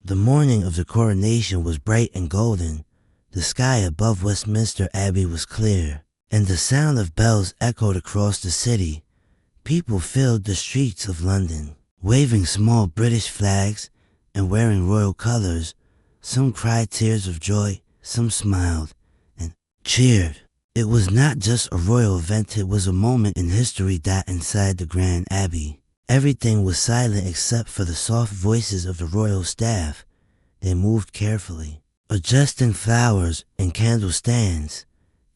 The morning of the coronation was bright and golden. The sky above Westminster Abbey was clear, and the sound of bells echoed across the city. People filled the streets of London, waving small British flags and wearing royal colors. Some cried tears of joy, some smiled and cheered. It was not just a royal event, it was a moment in history that inside the Grand Abbey. Everything was silent except for the soft voices of the royal staff. They moved carefully, adjusting flowers and candle stands.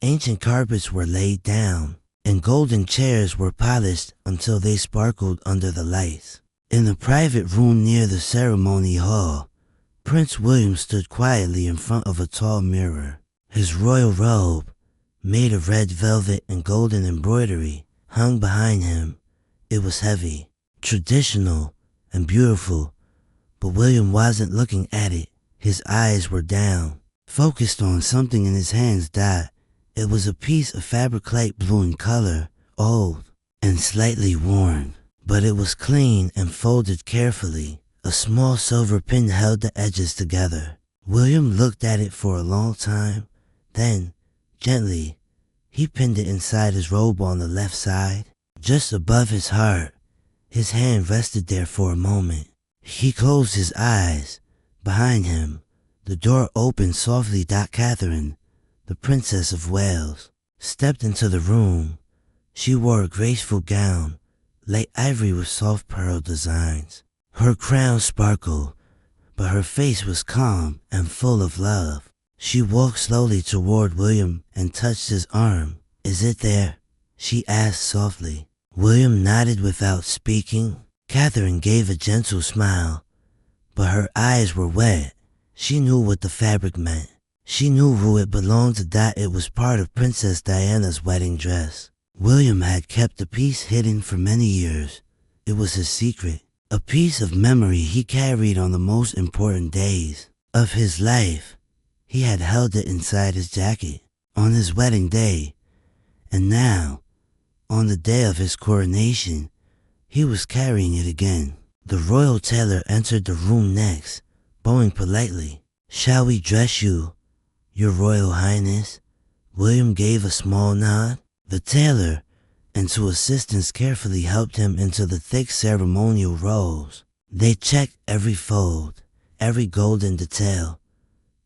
Ancient carpets were laid down, and golden chairs were polished until they sparkled under the lights. In the private room near the ceremony hall, Prince William stood quietly in front of a tall mirror. His royal robe, made of red velvet and golden embroidery, hung behind him. It was heavy, traditional, and beautiful, but William wasn't looking at it. His eyes were down, focused on something in his hands. It was a piece of fabric light blue in color, old and slightly worn, but it was clean and folded carefully. A small silver pin held the edges together. William looked at it for a long time. Then, gently, he pinned it inside his robe on the left side, just above his heart. His hand rested there for a moment. He closed his eyes. Behind him, the door opened softly. Catherine, the Princess of Wales, stepped into the room. She wore a graceful gown, light ivory with soft pearl designs. Her crown sparkled, but her face was calm and full of love. She walked slowly toward William and touched his arm. "Is it there?" she asked softly. William nodded without speaking. Catherine gave a gentle smile, but her eyes were wet. She knew what the fabric meant. She knew who it belonged to. It was part of Princess Diana's wedding dress. William had kept the piece hidden for many years. It was his secret, a piece of memory he carried on the most important days of his life. He had held it inside his jacket on his wedding day, and now, on the day of his coronation, he was carrying it again. The royal tailor entered the room next, bowing politely. "Shall we dress you, Your Royal Highness?" William gave a small nod. The tailor and two assistants carefully helped him into the thick ceremonial robes. They checked every fold, every golden detail.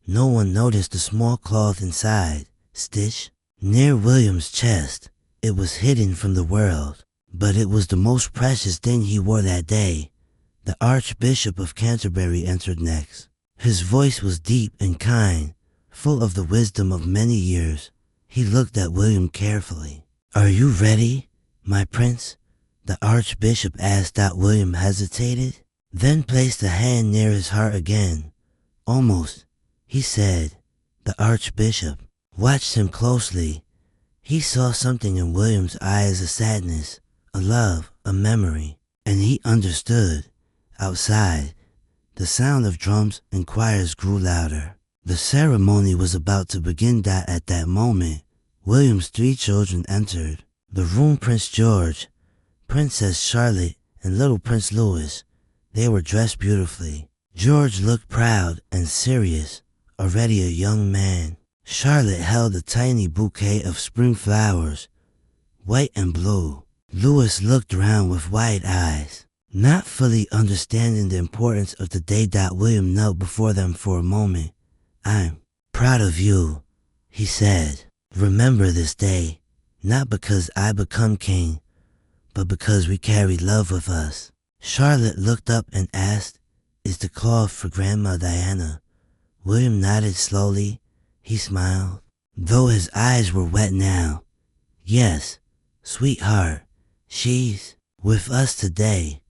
No one noticed the small cloth inside, stitched near William's chest. It was hidden from the world, but it was the most precious thing he wore that day. The Archbishop of Canterbury entered next. His voice was deep and kind, full of the wisdom of many years. He looked at William carefully. "Are you ready, my prince?" the Archbishop asked. William hesitated, then placed a hand near his heart again. "Almost," he said. The Archbishop watched him closely. He saw something in William's eyes, a sadness, a love, a memory, and he understood. Outside, the sound of drums and choirs grew louder. The ceremony was about to begin. At that moment, William's 3 children entered the room: Prince George, Princess Charlotte, and little Prince Louis. They were dressed beautifully. George looked proud and serious, already a young man. Charlotte held a tiny bouquet of spring flowers, white and blue. Louis looked around with wide eyes, not fully understanding the importance of the day. William knelt before them for a moment. "I'm proud of you," he said. "Remember this day, not because I become king, but because we carry love with us." Charlotte looked up and asked, "Is the cloth for Grandma Diana?" William nodded slowly. He smiled, though his eyes were wet now. "Yes, sweetheart, she's with us today."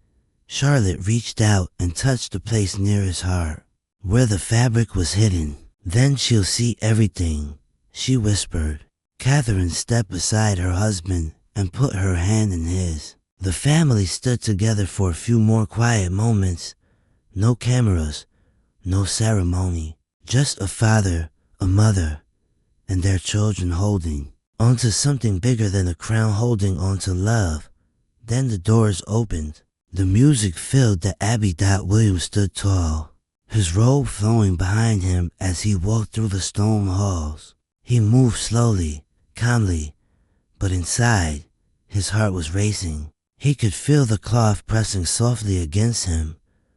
Charlotte reached out and touched the place near his heart, where the fabric was hidden. "Then she'll see everything," she whispered. Catherine stepped beside her husband and put her hand in his. The family stood together for a few more quiet moments. No cameras, no ceremony, just a father, a mother, and their children holding onto something bigger than a crown, holding onto love. Then the doors opened. The music filled the abbey. William stood tall, his robe flowing behind him as he walked through the stone halls. He moved slowly, calmly, but inside, his heart was racing. He could feel the cloth pressing softly against him.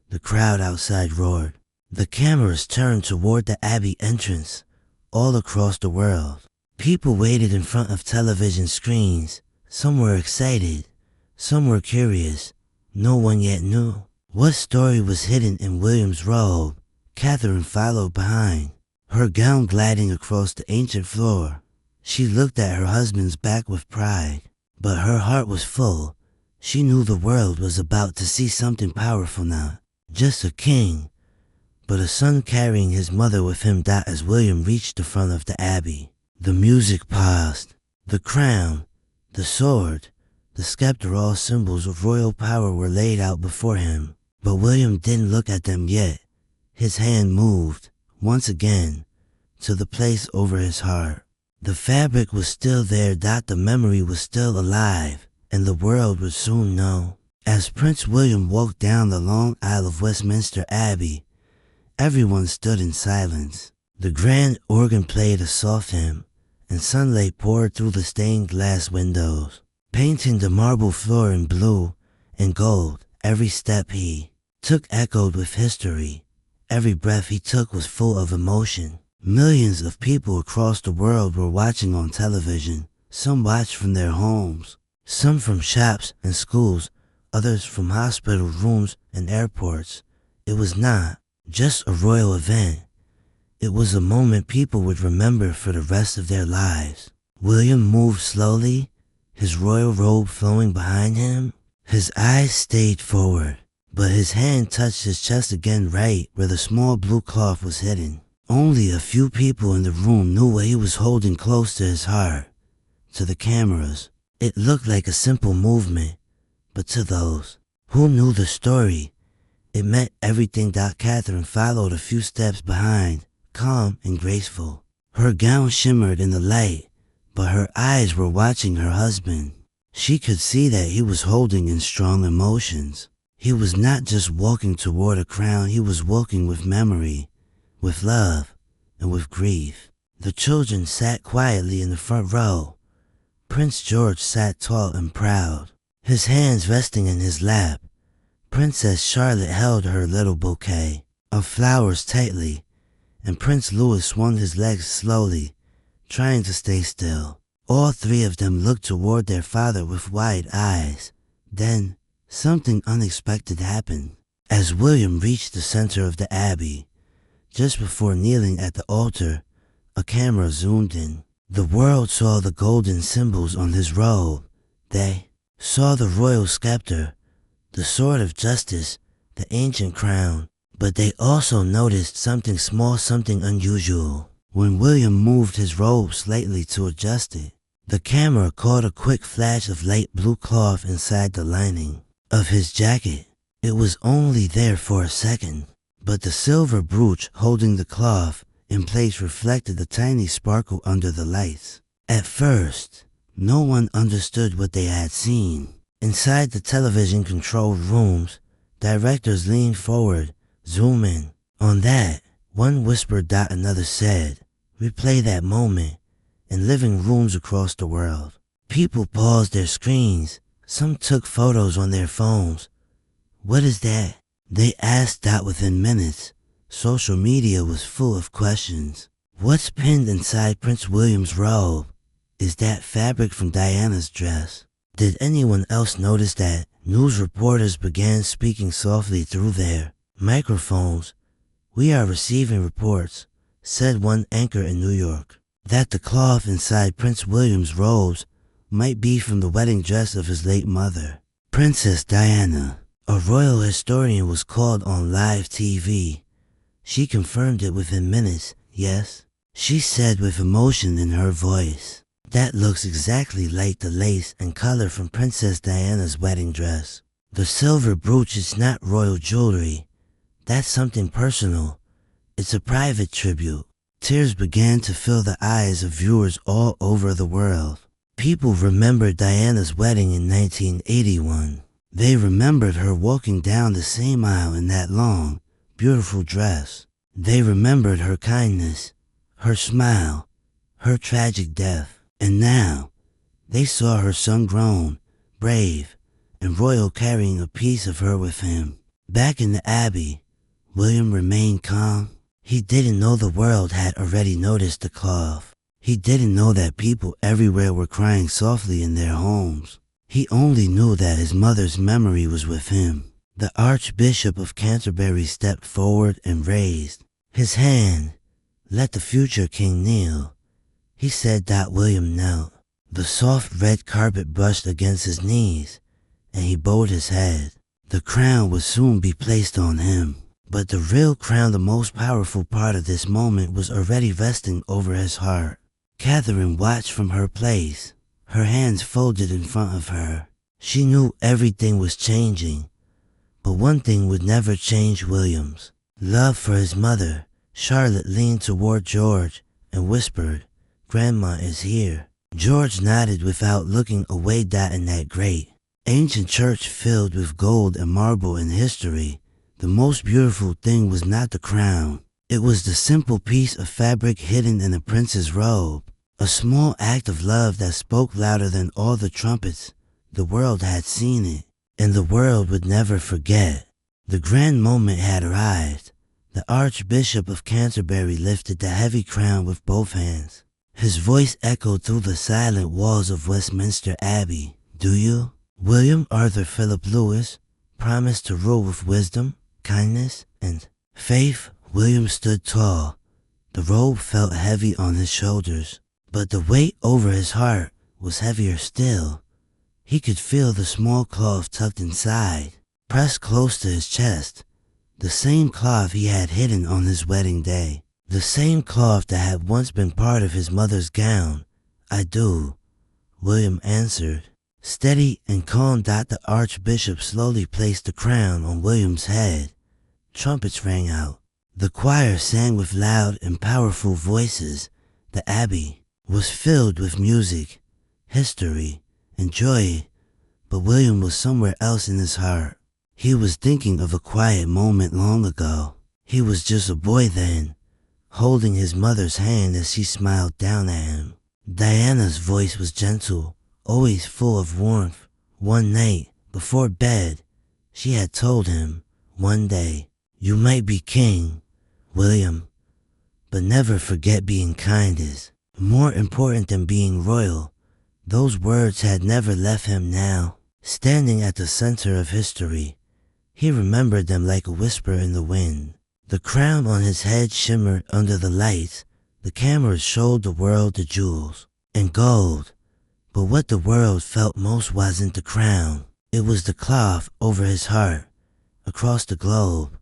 The crowd outside roared. The cameras turned toward the Abbey entrance, all across the world. People waited in front of television screens. Some were excited, some were curious. No one yet knew what story was hidden in William's robe. Catherine followed behind, her gown gliding across the ancient floor. She looked at her husband's back with pride, but her heart was full. She knew the world was about to see something powerful now. Just a king, but a son carrying his mother with him. As William reached the front of the Abbey, the music paused. The crown, the sword, the scepter, all symbols of royal power, were laid out before him. But William didn't look at them yet. His hand moved, once again, to the place over his heart. The fabric was still there. The memory was still alive, and the world would soon know. As Prince William walked down the long aisle of Westminster Abbey, everyone stood in silence. The grand organ played a soft hymn, and sunlight poured through the stained glass windows, painting the marble floor in blue and gold. Every step he took echoed with history. Every breath he took was full of emotion. Millions of people across the world were watching on television. Some watched from their homes, some from shops and schools, others from hospital rooms and airports. It was not just a royal event. It was a moment people would remember for the rest of their lives. William moved slowly, his royal robe flowing behind him. His eyes stayed forward, but his hand touched his chest again, right where the small blue cloth was hidden. Only a few people in the room knew what he was holding close to his heart. To the cameras, it looked like a simple movement, but to those who knew the story, it meant everything. Catherine followed a few steps behind, calm and graceful. Her gown shimmered in the light, but her eyes were watching her husband. She could see that he was holding in strong emotions. He was not just walking toward a crown, he was walking with memory, with love, and with grief. The children sat quietly in the front row. Prince George sat tall and proud, his hands resting in his lap. Princess Charlotte held her little bouquet of flowers tightly, and Prince Louis swung his legs slowly, trying to stay still. All three of them looked toward their father with wide eyes. Then, something unexpected happened. As William reached the center of the Abbey, just before kneeling at the altar, a camera zoomed in. The world saw the golden symbols on his robe. They saw the royal scepter, the sword of justice, the ancient crown. But they also noticed something small, something unusual. When William moved his robe slightly to adjust it, the camera caught a quick flash of light blue cloth inside the lining of his jacket. It was only there for a second, but the silver brooch holding the cloth in place reflected the tiny sparkle under the lights. At first, no one understood what they had seen. Inside the television-controlled rooms, directors leaned forward, zoom in. On that, one whispered. Another said, "Replay that moment." In living rooms across the world, people paused their screens. Some took photos on their phones. "What is that?" they asked. Within minutes, social media was full of questions. What's pinned inside Prince William's robe? Is that fabric from Diana's dress? Did anyone else notice that? News reporters began speaking softly through their microphones. "We are receiving reports," said one anchor in New York, "that the cloth inside Prince William's robes might be from the wedding dress of his late mother, Princess Diana." A royal historian was called on live TV. She confirmed it within minutes. "Yes," she said with emotion in her voice. "That looks exactly like the lace and color from Princess Diana's wedding dress. The silver brooch is not royal jewelry. That's something personal. It's a private tribute." Tears began to fill the eyes of viewers all over the world. People remembered Diana's wedding in 1981. They remembered her walking down the same aisle in that long, beautiful dress. They remembered her kindness, her smile, her tragic death. And now, they saw her son grown, brave, and royal, carrying a piece of her with him. Back in the abbey, William remained calm. He didn't know the world had already noticed the cloth. He didn't know that people everywhere were crying softly in their homes. He only knew that his mother's memory was with him. The Archbishop of Canterbury stepped forward and raised his hand. "Let the future king kneel," he said. William knelt. The soft red carpet brushed against his knees, and he bowed his head. The crown would soon be placed on him. But the real crown, the most powerful part of this moment, was already resting over his heart. Catherine watched from her place, her hands folded in front of her. She knew everything was changing, but one thing would never change: William's love for his mother. Charlotte leaned toward George and whispered, "Grandma is here." George nodded without looking away. In that great, ancient church filled with gold and marble and history, the most beautiful thing was not the crown. It was the simple piece of fabric hidden in the prince's robe, a small act of love that spoke louder than all the trumpets. The world had seen it, and the world would never forget. The grand moment had arrived. The Archbishop of Canterbury lifted the heavy crown with both hands. His voice echoed through the silent walls of Westminster Abbey. "Do you, William Arthur Philip Lewis, promise to rule with wisdom, kindness, and faith?" William stood tall. The robe felt heavy on his shoulders, but the weight over his heart was heavier still. He could feel the small cloth tucked inside, pressed close to his chest. The same cloth he had hidden on his wedding day. The same cloth that had once been part of his mother's gown. "I do," William answered. Steady and calm, the Archbishop slowly placed the crown on William's head. Trumpets rang out. The choir sang with loud and powerful voices. The abbey was filled with music, history, and joy. But William was somewhere else in his heart. He was thinking of a quiet moment long ago. He was just a boy then, holding his mother's hand as she smiled down at him. Diana's voice was gentle, always full of warmth. One night, before bed, she had told him, "One day, you might be king, William, but never forget being kind is more important than being royal." Those words had never left him now. Standing at the center of history, he remembered them like a whisper in the wind. The crown on his head shimmered under the lights. The cameras showed the world the jewels and gold. But what the world felt most wasn't the crown. It was the cloth over his heart. Across the globe,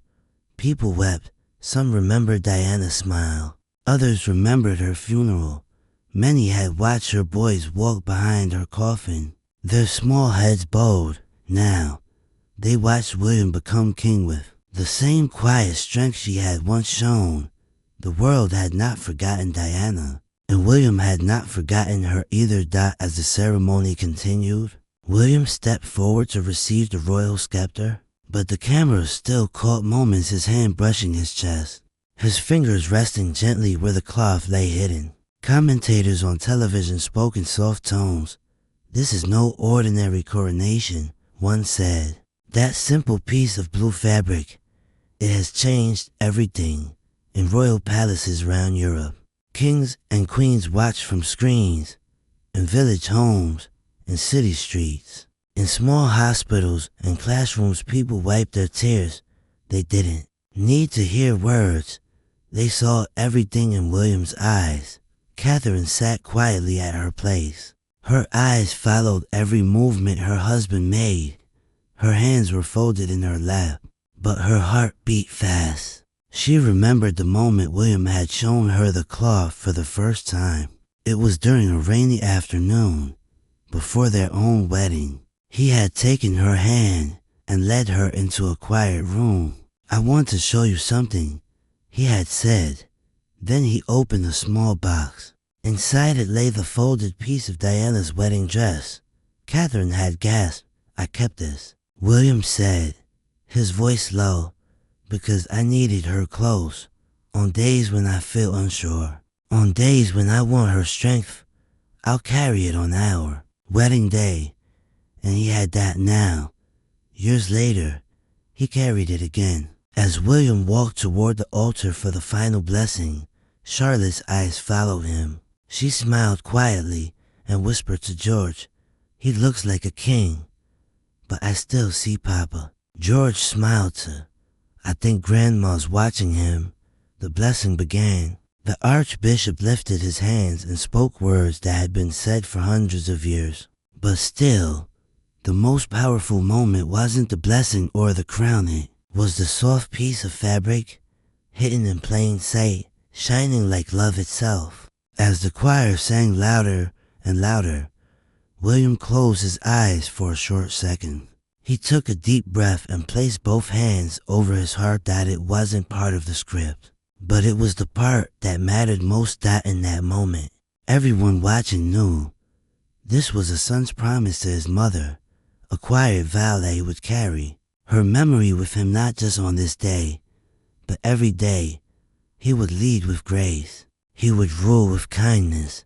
people wept. Some remembered Diana's smile. Others remembered her funeral. Many had watched her boys walk behind her coffin, their small heads bowed. Now, they watched William become king with the same quiet strength she had once shown. The world had not forgotten Diana, and William had not forgotten her either. As the ceremony continued, William stepped forward to receive the royal scepter, but the camera still caught moments, his hand brushing his chest, his fingers resting gently where the cloth lay hidden. Commentators on television spoke in soft tones. "This is no ordinary coronation," one said. "That simple piece of blue fabric, it has changed everything." In royal palaces around Europe, kings and queens watched from screens, in village homes, in city streets, in small hospitals and classrooms, people wiped their tears. They didn't need to hear words. They saw everything in William's eyes. Catherine sat quietly at her place. Her eyes followed every movement her husband made. Her hands were folded in her lap, but her heart beat fast. She remembered the moment William had shown her the cloth for the first time. It was during a rainy afternoon, before their own wedding. He had taken her hand and led her into a quiet room. "I want to show you something," he had said. Then he opened a small box. Inside it lay the folded piece of Diana's wedding dress. Catherine had gasped. "I kept this," William said, his voice low. because I needed her close. On days when I feel unsure, on days when I want her strength, I'll carry it on our wedding day. And he had that now. Years later, he carried it again. As William walked toward the altar for the final blessing, Charlotte's eyes followed him. She smiled quietly and whispered to George, "He looks like a king, but I still see Papa." George smiled too. "I think Grandma's watching him." The blessing began. The Archbishop lifted his hands and spoke words that had been said for hundreds of years. But still, the most powerful moment wasn't the blessing or the crowning. It was the soft piece of fabric, hidden in plain sight, shining like love itself. As the choir sang louder and louder, William closed his eyes for a short second. He took a deep breath and placed both hands over his heart. That it wasn't part of the script, but it was the part that mattered most. That in that moment, everyone watching knew this was a son's promise to his mother, a quiet vow that he would carry her memory with him, not just on this day, but every day. He would lead with grace, he would rule with kindness,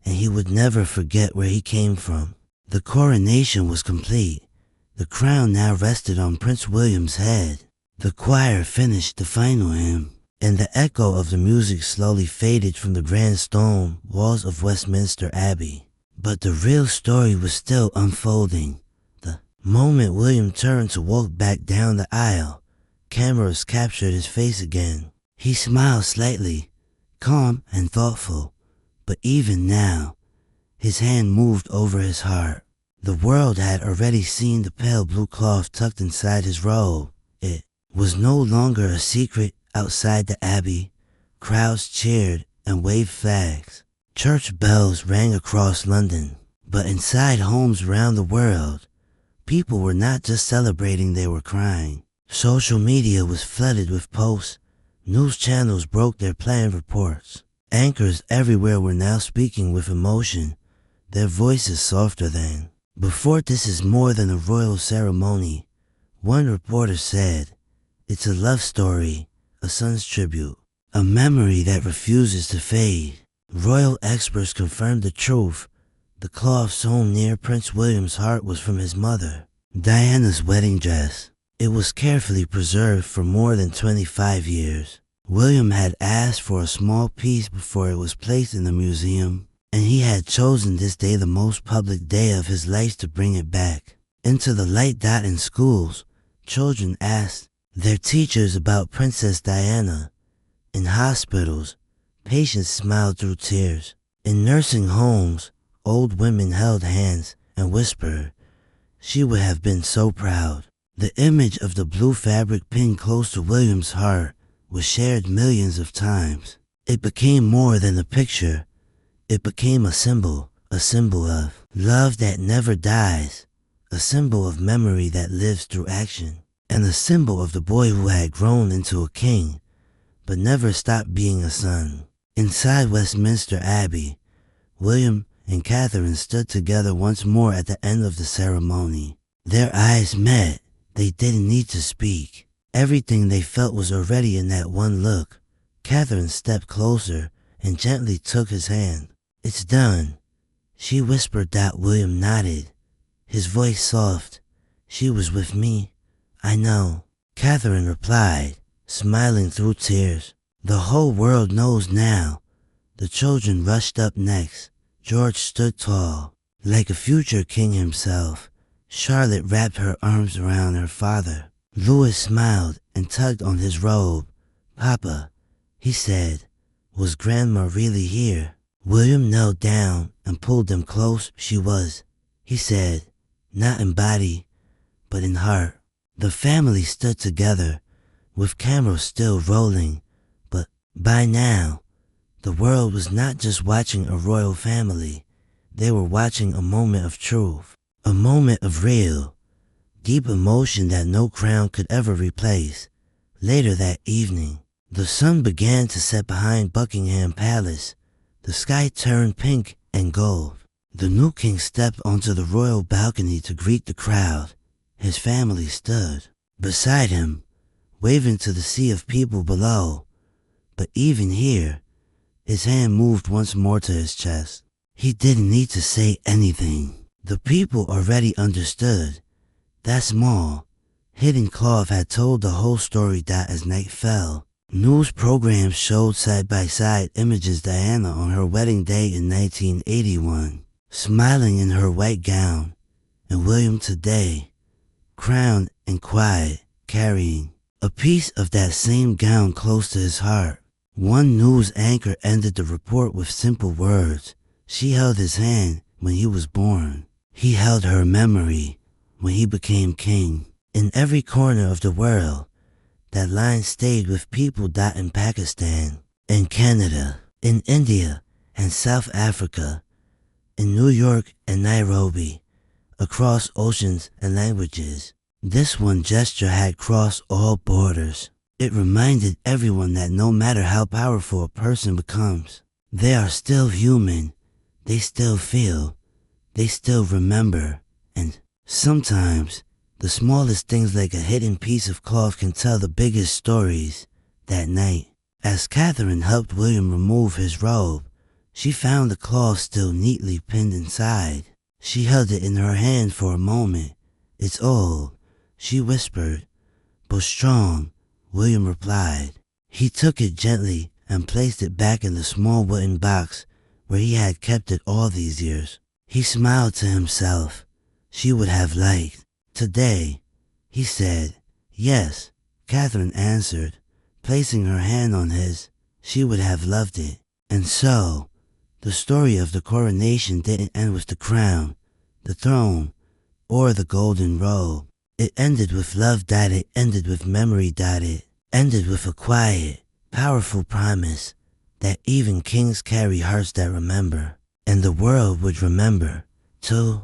and he would never forget where he came from. The coronation was complete. The crown now rested on Prince William's head. The choir finished the final hymn, and the echo of the music slowly faded from the grand stone walls of Westminster Abbey. But the real story was still unfolding. The moment William turned to walk back down the aisle, cameras captured his face again. He smiled slightly, calm and thoughtful, but even now, his hand moved over his heart. The world had already seen the pale blue cloth tucked inside his robe. It was no longer a secret outside the abbey. Crowds cheered and waved flags. Church bells rang across London. But inside homes around the world, people were not just celebrating, they were crying. Social media was flooded with posts. News channels broke their planned reports. Anchors everywhere were now speaking with emotion, their voices softer than before. "This is more than a royal ceremony," one reporter said. "It's a love story, a son's tribute, a memory that refuses to fade." Royal experts confirmed the truth. The cloth sewn near Prince William's heart was from his mother, Diana's wedding dress. It was carefully preserved for more than 25 years. William had asked for a small piece before it was placed in the museum, and he had chosen this day, the most public day of his life, to bring it back into the light. In schools, children asked their teachers about Princess Diana. In hospitals, patients smiled through tears. In nursing homes, old women held hands and whispered, "She would have been so proud." The image of the blue fabric pinned close to William's heart was shared millions of times. It became more than a picture. It became a symbol of love that never dies, a symbol of memory that lives through action, and a symbol of the boy who had grown into a king, but never stopped being a son. Inside Westminster Abbey, William and Catherine stood together once more at the end of the ceremony. Their eyes met. They didn't need to speak. Everything they felt was already in that one look. Catherine stepped closer and gently took his hand. "It's done," she whispered. William nodded, his voice soft. "She was with me, I know," Catherine replied, smiling through tears. "The whole world knows now." The children rushed up next. George stood tall, like a future king himself. Charlotte wrapped her arms around her father. Louis smiled and tugged on his robe. "Papa," he said, "was Grandma really here?" William knelt down and pulled them close. "She was," he said, "not in body, but in heart." The family stood together, with cameras still rolling, but by now, the world was not just watching a royal family. They were watching a moment of truth, a moment of real, deep emotion that no crown could ever replace. Later that evening, the sun began to set behind Buckingham Palace. The sky turned pink and gold. The new king stepped onto the royal balcony to greet the crowd. His family stood beside him, waving to the sea of people below. But even here, his hand moved once more to his chest. He didn't need to say anything. The people already understood. That small, hidden cloth had told the whole story. As night fell, news programs showed side-by-side images of Diana on her wedding day in 1981, smiling in her white gown, and William today, crowned and quiet, carrying a piece of that same gown close to his heart. One news anchor ended the report with simple words. She held his hand when he was born. He held her memory when he became king. In every corner of the world, that line stayed with people. In Pakistan, in Canada, in India and South Africa, in New York and Nairobi, across oceans and languages. This one gesture had crossed all borders. It reminded everyone that no matter how powerful a person becomes, they are still human, they still feel, they still remember, and sometimes the smallest things like a hidden piece of cloth can tell the biggest stories. That night, as Catherine helped William remove his robe, she found the cloth still neatly pinned inside. She held it in her hand for a moment. "It's old," she whispered. "But strong," William replied. He took it gently and placed it back in the small wooden box where he had kept it all these years. He smiled to himself. She would have liked. "Today," he said. "Yes," Catherine answered, placing her hand on his. She would have loved it. And so, the story of the coronation didn't end with the crown, the throne, or the golden robe. It ended with love. It ended with memory. It ended with a quiet, powerful promise that even kings carry hearts that remember. And the world would remember, too.